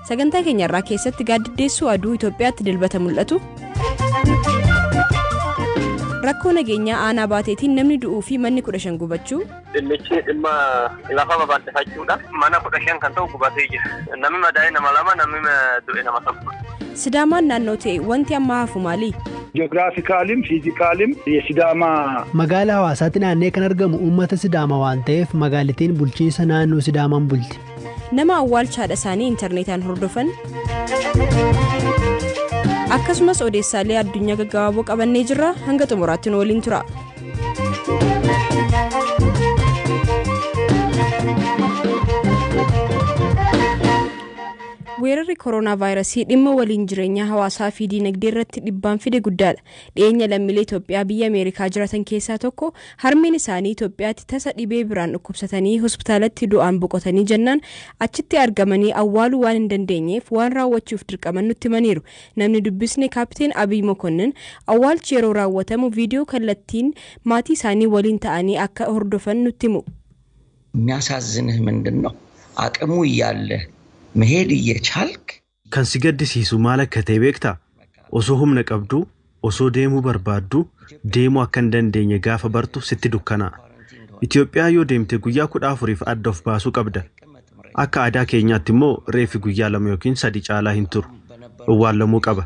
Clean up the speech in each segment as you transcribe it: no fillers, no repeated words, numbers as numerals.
Sagantaa keenya irraa keessatti gaaddiddeessuu aduu Itoophiyaatti dilbata mul'atu. Rakkoo nageenyaa aanaa baateetiin namni du'uu fi manni 15 gubachuu. Dinnichi dhimma lafa babal'ifachuudha. Mana 15 kan ta'u gubatee jira. Namni madaa'e nama 2, namni du'e nama 1. Sidaamaan naannoo ta'e wanti amma hafu maali? Ji'oogiraafikaalim, fiizikaalim, Sidaamaa. Magaalaa Hawaasaatti naannee kan argamu uummata Sidaamaa waan ta'eef magaalittiin bulchiinsa naannoo Sidaamaan bulti. Nama awwaalchaadha isaanii intarneetaan hordofan. Akkasumas odeessaalee addunyaa gaggabaaboo qabannee jirra. Hanga xumuraatti nu waliin tura. Weerarri koronaa vaayirasii dhimma waliin jireenya hawaasaa fi diinagdee irratti dhiibbaan fide guddaadha. Dhiyeenya lammiilee Itoophiyaa biyya Ameerikaa jiraatan keessaa tokko harmeen isaanii Itoophiyaatti tasa dhibee biraan dhukkubsatanii hospitaalatti du'aan boqotanii jennaan achitti argamanii awwaaluu waan hin dandeenyeef waan raawwachuuf dirqaman nutti himaniiru. Namni dubbisne Kaapteen Abiy Mokonnin awwaalchi yeroo raawwatamu viidiyoo kallattiin maatii isaanii waliin ta'anii akka hordofan nutti himu. የሚያሳዝንህ ምንድነው? አቅሙ እያለ መሄድ እየቻልክ kan si gaddisiisu maal akka ta'e beektaa? Osoo humna qabdu, osoo deemuu barbaaddu, deemuu akka hin dandeenye gaafa bartu sitti dukkanaa'a. Itoophiyaa yoo deemte guyyaa 14f adda of baasuu qabda. Akka aadaa keenyaatti immoo reefi guyyaa 2 yookiin 3 caalaa hin turu. Awwaalamuu qaba.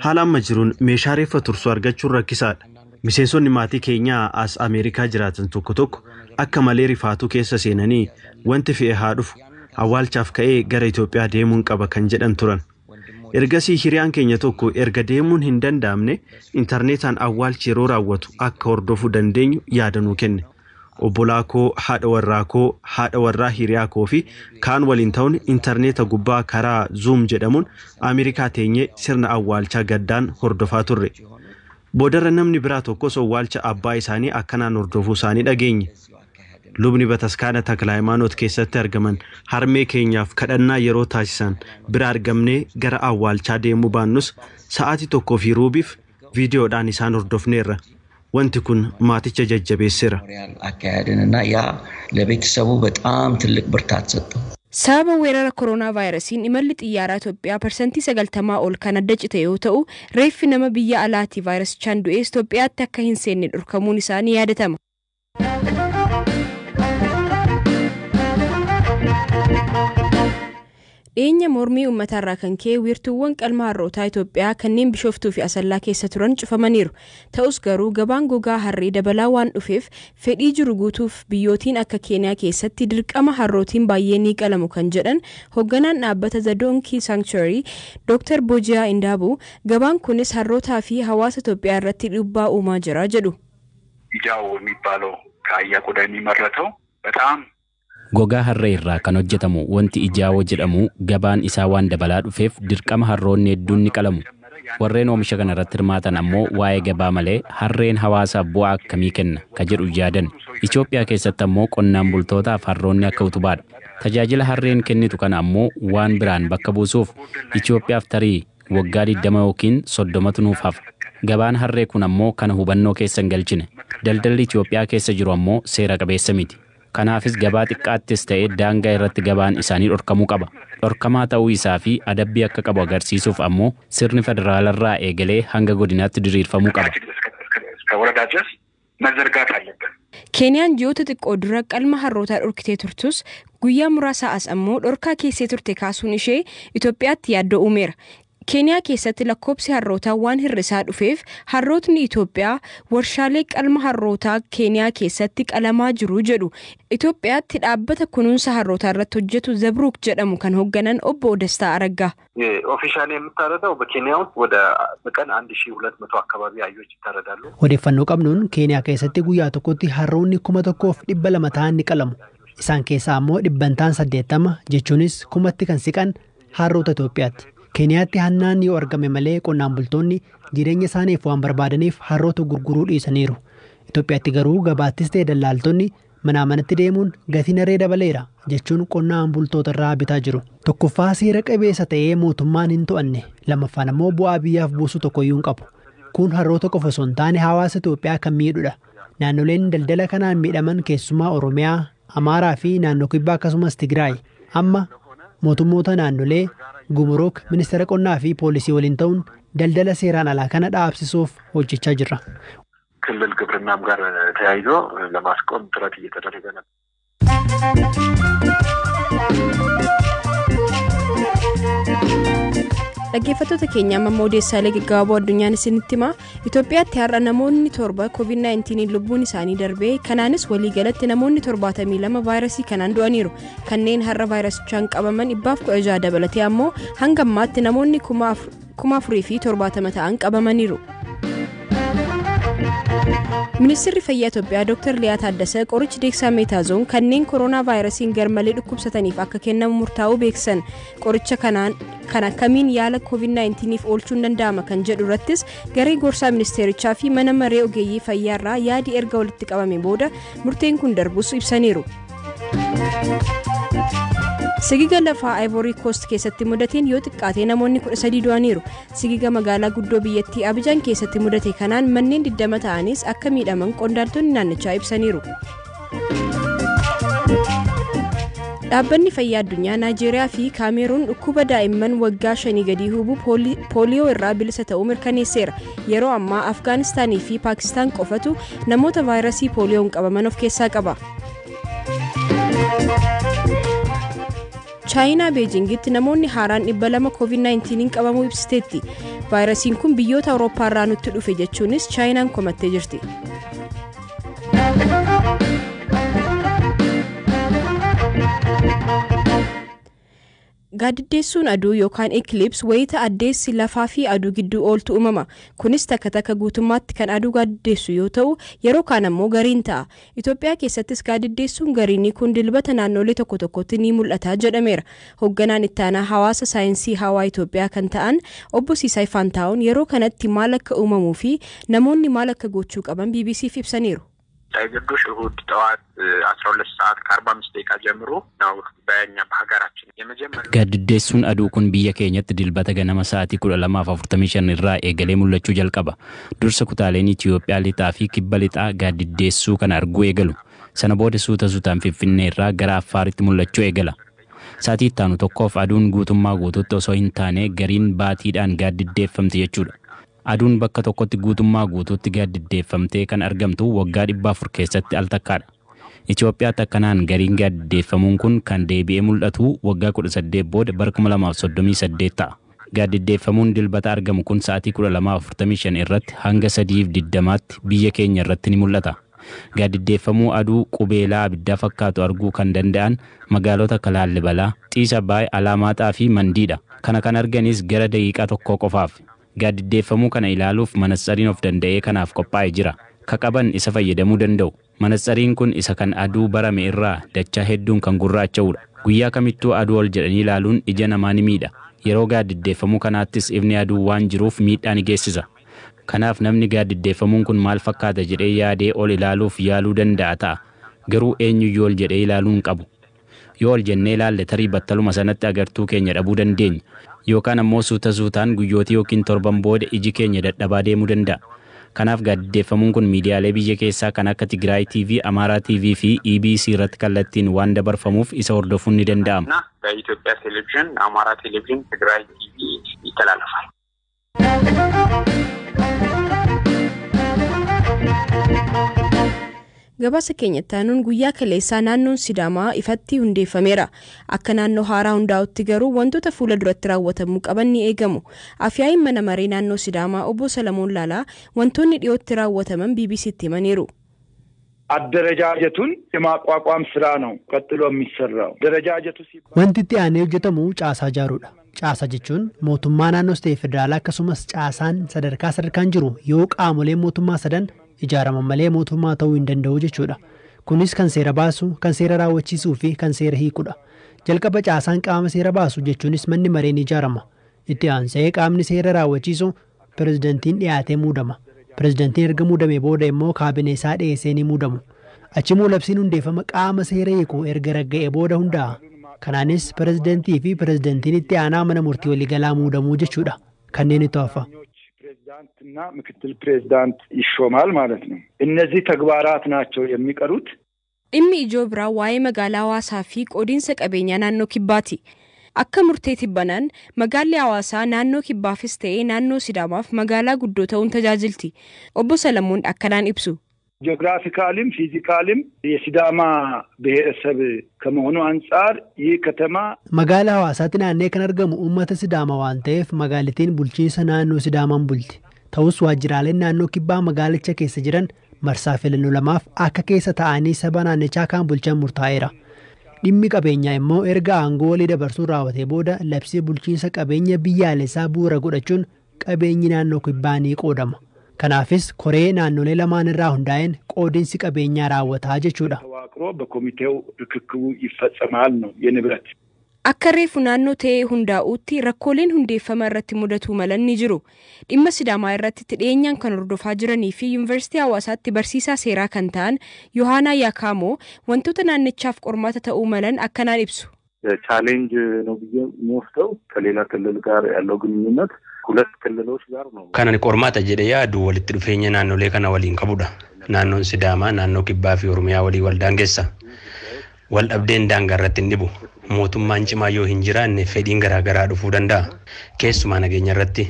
Haala amma jiruun meeshaa reeffa tursu argachuun rakkisaadha. Miseensonni maatii keenyaa as Ameerikaa jiraatan tokko akka malee rifaatuu keessa seenanii wanti fe'e haa dhufu. Awwaalchaaf ka'ee gara Itoophiyaa deemuun qaba kan jedhan turan. Ergasii hiriyaan keenya tokko erga deemuun hin danda'amne intarneetaan awwaalchi yeroo raawwatu akka hordofuu dandeenyu yaada nuu kenne. Obbolaa koo, haadha warraa hiriyaa koo fi kaan waliin ta'uun intarneeta gubbaa karaa Zoom jedhamuun Ameerikaa teenyee sirna awwaalchaa gaddaan hordofaa turre. Boodarra namni biraa tokkos awwaalcha abbaa isaanii akkanaan hordofuu isaanii dhageenye. Lubni bataskaana Taklaayimaanoot keessatti argaman harmee keenyaaf kadhannaa yeroo taasisan bira argamnee gara awwaalchaa deemuu baannus sa'aatii 1:15 viidiyoodhaan isaan hordofneerra. Wanti kun maaticha jajjabeesseera. አካሄድንና ያ ለቤተሰቡ በጣም ትልቅ ብርታት ሰጠው። Sababa weerara koronaa vaayirasiin imalli xiyyaaraa Itoophiyaa % 90 ol kan adda cite yoo ta'u, reeffi nama biyya alaatti vaayirasichaan du'ees Itoophiyaatti akka hin seenne dhorkamuun isaanii yaadatama. Dhiyeenya mormii uummatarraa kan ka'e wiirtuuwwan qalma harrootaa Itoophiyaa kanneen Bishooftuu fi Asallaa keessa turan cufamaniiru. Ta'us garuu gabaan gogaa harree dabalaa waan dhufeef fedhii jiru guutuuf biyyootiin akka Keeniyaa keessatti dirqama harrootiin baay'ee ni qalamu kan jedhan hoogganaan dhaabbata The Donkey Sanctuary Dr. Bojiyaa Indaabu gabaan kunis harrootaa fi hawaasa Itoophiyaa irratti dhiibbaa uumaa jira jedhu. Ijaa'u የሚባለው ከአህያ ቆዳ የሚመረተው በጣም gogaa harree irraa kan hojjetamu wanti ijaawoo jedhamu gabaan isaa waan dabalaa dhufeef dirqama harroonni hedduun ni qalamu. Warreen oomisha kana irratti hirmaatan ammoo waa'ee gabaa malee harreen hawaasaaf bu'aa akkamii kenna ka jedhu yaadan. Itoophiyaa keessatti ammoo qonnaan bultootaaf harroonni akka utubaadha. Tajaajila harreen kennitu kana ammoo waan biraan bakka buusuuf Itoophiyaaf tarii waggaa 20 yookiin 30 nuuf hafa. Gabaan harree kun ammoo kana hubannoo keessa hin galchine. Daldalli Itoophiyaa keessa jiru ammoo seera qabeessa miti. Kanaafis gabaa xiqqaattis ta'ee daangaa irratti gabaan isaanii dhorkamuu qaba. Dhorkamaa ta'uu isaa fi adabbii akka qabu agarsiisuuf ammoo sirni federaalarraa eegalee hanga godinaatti diriirfamuu qaba. Keeniyaan ji'oota xiqqoo dura qalma harrootaa dhorkitee turtus guyyaa muraasa as ammoo dhorkaa keessee turte kaasuun ishee Itoophiyaatti yaaddoo uumeera. Keeniyaa keessatti lakkoobsi harrootaa waan hir'isaa dhufeef harrootni Itoophiyaa warshaalee qalma harrootaa Keeniyaa keessatti qalamaa jiru jedhu. Itoophiyaatti dhaabbata kunuunsa harrootaa irratti hojjetu Zabruuk jedhamu kan hoogganan obbo Destaa Araggaa. ኦፊሻሊ የምታረዳው በኬንያ ውስጥ ወደ በቀን 1200 አካባቢ አህዮች ይታረዳሉ። Odeeffannoo qabnuun Keeniyaa keessatti guyyaa tokkotti harroonni 1200 ta'an ni qalamu. Isaan keessaa ammoo dhibbantaan 80 jechuunis 1000 kan siqan harroota Itoophiyaatti. Keeniyaatti hannaan yoo argame malee qonnaan bultoonni jireenya isaaniif waan barbaadaniif harroota gurguruu dhiisaniiru. Itoophiyaatti garuu gabaattis ta'e daldaaltonni manaa manatti deemuun gatiin harree dabaleera jechuun qonnaan bultoota irraa bitaa jiru. Tokkoffaa seera qabeessa ta'ee mootummaan hin to'anne, lammaffaan ammoo bu'aa biyyaaf buusu tokkoyyuu hin qabu. Kun harroota qofa osoo hin taane hawaasa Itoophiyaa kan miidhudha. Naannoleen daldala kanaan miidhaman keessumaa Oromiyaa, Amaaraa fi naannoo Kibbaa akkasumas Tigraay amma mootummoota naannolee Gumurook, Ministeera Qonnaa fi Poolisii waliin ta'uun daldala seeraan alaa kana dhaabsisuuf hojjechaa jirra. ክልል ግብርናም ጋር ተያይዞ ለማስቆም ጥረት እየተደረገ ነው። Dhaggeeffattoota keenya amma odeessaalee gaggabaaboo addunyaan isinitti hima. Itoophiyaatti har'a namoonni 7 COVID-19 lubbuun isaanii darbee kanaanis waliigalatti namoonni 72 vaayirasii kanaan du'aniiru. Kanneen har'a vaayirasichaan qabaman 416 dabalatee ammoo hanga ammaatti namoonni 4,070 ta'an qabamaniiru. Ministeerri Fayyaa Itoophiyaa Dr. Liyaa Taaddasee qorichi Deeksaametazoon kanneen koronaa vaayirasiin garmalee dhukkubsataniif akka kennamu murtaa'uu beeksan. Qoricha kana akkamiin yaala COVID-19f oolchuun danda'ama kan jedhu irrattis garee gorsaa ministeerichaa fi mana maree ogeeyyii fayyaarraa yaadi erga walitti qabame booda murteen kun darbus ibsaniiru. Sigiga lafaa Ivory Coast keessatti mudateen yoo xiqqaate namoonni 13 du'aniiru. Sigiga magaalaa guddoo biyyattii Abijaan keessatti mudate kanaan manneen 20 ta'anis akka miidhaman qondaaltonni naannichaa ibsaniiru. Dhaabbanni fayyaa addunyaa Naayijeeriyaa fi Kaameruun dhukkuba daa'imman waggaa 5 gadii hubuu pooliyoo irraa bilisa ta'uu mirkaneesseera. Yeroo ammaa Afgaanistaanii fi Paakistaan qofatu namoota vaayirasii pooliyoon qabaman of keessaa qaba. Chaayinaa Beejingitti namoonni haaraan 200 COVID-19 qabamuu ibsiteetti. Vaayirasiin kun biyyoota Awurooppaa irraa nutti dhufe jechuunis Chaayinaan komattee jirti. Gaadiddeessuun aduu yookaan eclipse wayita addeessi lafaa fi aduu gidduu ooltu uumama. Kunis takka guutummaatti kan aduu gaadiddeessu yoo ta'u yeroo kaan ammoo gariin ta'a. Itoophiyaa keessattis gaadiddeessuun gariinii kun dilbata naannolee tokkotti ni mul'ata jedhameera. Hoogganaan ittaanaa hawaasa saayinsii hawaa Itoophiyaa kan ta'an obbo Siisaay Faantaa'uun yeroo kanatti maal akka uumamuu fi namoonni maal akka gochuu qaban BBCf ibsaniiru. አይገዶሽ እሁድ ጠዋት 12 ሰዓት ከ45 ደቂቃ ጀምሮ ነው በእኛ በሀገራችን የመጀመሪያው gaadiddeessuun aduu kun biyya keenyatti dilbata ganama sa'aatii 12:45 irraa eegalee mul'achuu jalqaba. Dursa kutaaleen Itiyoophiyaa lixaa fi kibba lixaa gaadiddeessuu kana arguu eegalu. Sana booda suutaan Finfinnee irraa gara Affaaritti mul'achuu eegala. Sa'aatii ittaanu tokkoof aduun guutummaa guutuutti osoo hin taane gariin baatiidhaan gaadiddeeffamti jechuudha. Aduun bakka tokkotti guutummaa guutuutti gaadiddeeffamtee kan argamtu waggaa 400 keessatti al takkaadha. Itoophiyaatti akkanaan gariin gaadiddeeffamuun kun kan deebi'ee mul'atu waggaa 18 booda bara 2038 ta'a. Gaadiddeeffamuun dilbata argamu kun sa'aatii 12:45 irratti hanga 3:20tti biyya keenya irratti ni mul'ata. Gaadiddeeffamuu aduu qubeelaa abiddaa fakkaatu arguu kan danda'an magaalota akka Laallibalaa, Xiisa Baay, Alaamaaxaa fi Mandiidha. Kana kan arganis gara daqiiqaa tokko qofaaf. Gaadiddeeffamuu kana ilaaluuf manatsariin of danda'ee kanaaf qophaa'ee jira. Ka qaban isa fayyadamuu danda'u. Manatsariin kun isa kan aduu barame irraa dachaa hedduun kan gurraacha'udha. Guyyaa kamittuu aduu ol jedhanii ilaaluun ija namaa ni miidha. Yeroo gaadiddeeffamuu kanaattis ifni aduu waan jiruuf miidhaa ni geessisa. Kanaaf namni gaadiddeeffamuun kun maal fakkaata jedhee yaadee ol ilaaluuf yaaluu danda'a ta'a. Garuu eenyuyyuu ol jedhee ilaaluun qabu. Yoo ol jennee ilaalle tarii battaluma sanatti agartuu keenya dhabuu dandeenya. Yookaan ammoo suutaan guyyootii yookiin torban booda iji keenya dadhabaa deemuu danda'a. Kanaaf gaadiddeeffamuun kun miidiyaalee biyya keessaa kan akka Tigraay TV, Amaaraa TV fi EBC irratti kallattiin waan dabarfamuuf isa hordofuun ni danda'ama. በኢትዮጵያ ቴሌቪዥን፣ አማራ ቴሌቪዥን፣ ትግራይ ቲቪ ይተላለፋል። Gabaasa keenyatti aanuun guyyaa kaleessaa naannoon Sidaamaa ifatti hundeeffameera. Akka naannoo haaraa hundaa'utti garuu wantoota fuula duratti raawwatamuu qaban ni eegamu. Afyaa'in mana maree naannoo Sidaamaa obbo Salamoon Laalaa wantoonni dhiyootti raawwataman BBCtti himaniiru. አደረጃጀቱን የማቋቋም ስራ ነው ቀጥሎ የሚሰራው። ደረጃጀቱ wanti itti aanee hojjetamu caasaa ijaaruudha. Caasaa jechuun mootummaa naannoo federaalaa akkasumas caasaan sadarkaan jiru yoo qaamolee mootummaa sadan ijaaraman malee mootummaa ta'uu hin danda'u jechuudha. Kunis kan seera baasu, kan seera raawwachiisuu fi kan seera hiikudha. Jalqaba caasaan qaama seera baasu jechuunis manni mareen ijaarama. Itti aansee qaamni seera raawwachiisu pirezidantiin dhiyaatee muudama. Pirezidantiin erga muudamee booda immoo kaabinee isaa dhiyeessee ni muudamu. Achimmoo labsiin hundeeffama qaama seera hiikuu erga ragga'ee booda hundaa'a. Kanaanis pirezidantii fi pirezidantiin itti aanaa mana murtii waliigalaa muudamuu jechuudha. Kanneen itti hafa. ፕሬዝዳንትና ምክትል ፕሬዝዳንት ይሾማል ማለት ነው። እነዚህ ተግባራት ናቸው የሚቀሩት። dhimmi ijoo biraa waa'ee magaalaa Hawaasaa fi qoodiinsa qabeenyaa naannoo Kibbaati. Akka murteetti banaan magaalli Hawaasaa naannoo Kibbaafis ta'ee naannoo Sidaamaaf magaalaa guddoo ta'uun tajaajilti. Obbo Salamuun akkanaan ibsu. ጂኦግራፊካሊም ፊዚካሊም የሲዳማ ብሔረሰብ ከመሆኑ አንፃር ይህ ከተማ መጋላ ሐዋሳatti naannee kan argamu uummata Sidaama waan ta'eef magaalittiin bulchiinsa naannoo Sidaamaan bulti. Ta'us waajjiraaleen naannoo Kibbaa magaalicha keessa jiran marsaa filannoo lamaaf akka keessa ta'anii saba naannichaa kan bulchan murtaa'eera. Dhimmi qabeenyaa immoo erga aangoo walii dabarsuu raawwatee booda labsii bulchiinsa qabeenya biyyaalessaa bu'uura godhachuun qabeenyi naannoo Kibbaa ni qoodama. Kanaafis koree naannolee lamaan irraa hundaa'een qoodinsi qabeenyaa raawwataa jechuudha. በኮሚቴው ርክክቡ ይፈጸማል ነው የንብረት Akka reefu naannoo ta'ee hundaa'uutti rakkooleen hundeeffama irratti mudatu malan ni jiru. Dhimma Sidaamaa irratti dhiyeenyaan kan hordofaa jiranii fi Yuunivarsiitii Hawaasaatti barsiisaa seeraa kan ta'an Yohaanaa Yaakaamoo wantoota naannichaaf qormaata ta'uu malan akkanaan ibsu. ቻሌንጅ ነው ብዬ የምወስደው ከሌላ ክልል ጋር ያለው ግንኙነት ሁለት ክልሎች ጋር ነው. Kanani qormaata jedhee yaadu walitti dhufeenya naannolee kana waliin qabudha. Naannoon Sidaamaa naannoo Kibbaa fi Oromiyaa walii wal daangeessa. Wal dhabdeen daangaa irratti hin dhibu. Mootummaan cimaa yoo hin jiraanne fedhiin garaagaraa dhufuu danda'a. Keessumaa nageenya irratti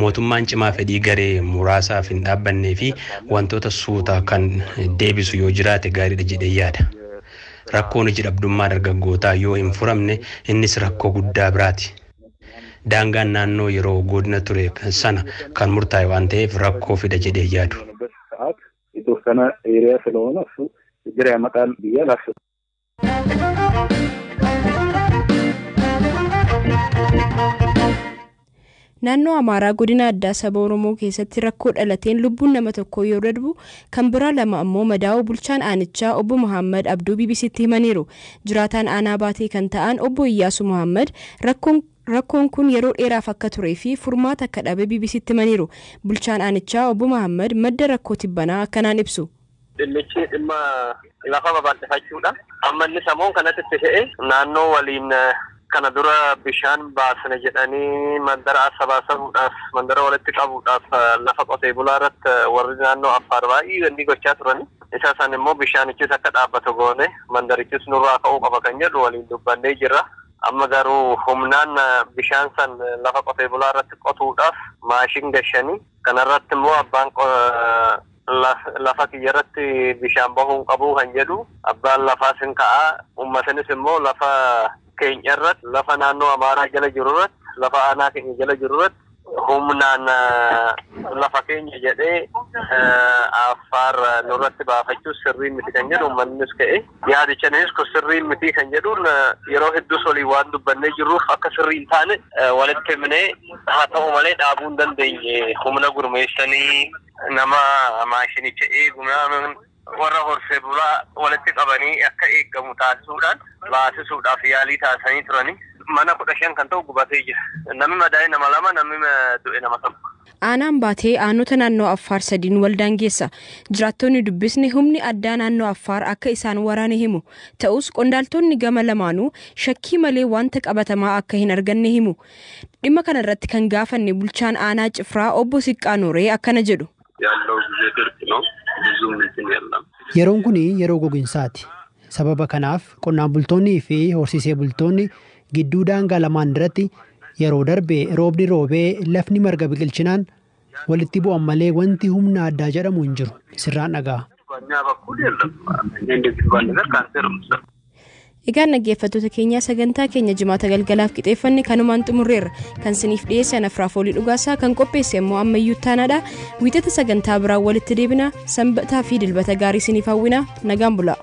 mootummaan cimaa fedhii garee muraasaaf hin dhaabbannee fi wantoota suutaa kan deebisu yoo jiraate gaariidha jedhee yaada. Rakkoon iji dhabdummaa dargaggootaa yoo hin furamne innis rakkoo guddaa biraati. Daangaan naannoo yeroo godina ture sana kan murtaa'e waan ta'eef rakkoo fida jedhee yaadu. የተወሰነ ኤሪያ ስለሆነ እሱ ችግር ያመጣል ብዬ አላስብም። Naannoo Amaaraa godina addaa saba Oromoo keessatti rakkoo dhalateen lubbuun nama tokko yoo darbu kan biraa lama ammoo madaa'uu bulchaan aanichaa obbo Muhammad Abduu BBCtti himaniiru. Jiraataan aanaa baatee kan ta'an obbo Iyyaasu Muhammad rakkoon kun yeroo dheeraaf akka turee fi furmaata akka dhabe BBCtti himaniiru. Bulchaan aanichaa obbo Muhammad madda rakkoo tibbanaa akkanaan ibsu. Dhimmichi dhimma lafa babal'ifachuudha. Amma inni samuun kanatti ta'e naannoo waliin kana dura bishaan baasne jedhanii mandara asabaasabuudhaaf mandara walitti qabuudhaaf lafa qotee bulaa irratti warri naannoo Afaan baay'ee inni gochaa turani. Isa san immoo bishaanichis akka dhaabbatu goone mandarichis nurraa ka'uu qaba kan jedhu waliin dubbannee jirra. Amma garuu humnaan bishaan san lafa qotee bulaa irratti qotuudhaaf maashin gashanii kanarratti immoo abbaan lafa kiyyarratti bishaan bahuu qabu kan jedhu abbaan lafaa sin ka'a ummatanis immoo lafa keenyarratti lafa naannoo Amaaraa jala jirurratti lafa aanaa keenya jala jirurratti humnaan lafa keenya jedhee Afaan nurratti baafachuu sirrii miti kan jedhu uummannis ka'e yaadichanis ko sirrii miti kan jedhuun yeroo hedduus waliin waan dubbannee jirruuf akka sirrii hin taane walitti himnee haa ta'u malee dhaabuu hin dandeenye humna gurmeessanii nama maashinicha eeguudhaan warra horsee bulaa walitti qabanii akka eegamu taasisuudhaan baasisuudhaaf yaalii taasisanii turani. Mana 15 kan ta'u gubatee jira. Namni madaa'e nama 2, namni du'e nama 1. Aanaan baatee aanota naannoo Affaar sadiin wal daangeessa. Jiraattonni dubbisni humni addaa naannoo Affaar akka isaan waraane himu. Ta'us qondaaltonni gama lamaanuu shakkii malee wanta qabatamaa akka hin arganne himu. Dhimma kana irratti kan gaafanne bulchaan aanaa Cifraa obbo Siqqaa Nooree akkana jedhu. Yaalloo biyya dirqi no bizum mitin yaallam. Yeroon kun yeroo gogiinsaati. Sababa kanaaf qonnaan bultoonnii fi horsiisee bultoonni gidduu daangaa lamaan irratti yeroo darbe roobni roobee lafni marga biqilchinaan walitti bu'an malee wanti humna addaa jedhamu hin jiru. Sirraan dhagaa. Egaan dhaggeeffattoota keenya sagantaa keenya jimaata galgalaaf qixeeffanne kanumaan xumurreerra. Kan siniif dhiyeessan Afraafoolii Dhugaasaa kan qopheesse immoo ammayyuu taanaadha. Wiixata sagantaa biraan walitti deebina. Sanbataa fi dilbata gaarii siniif hawwina. Nagaan bulaa.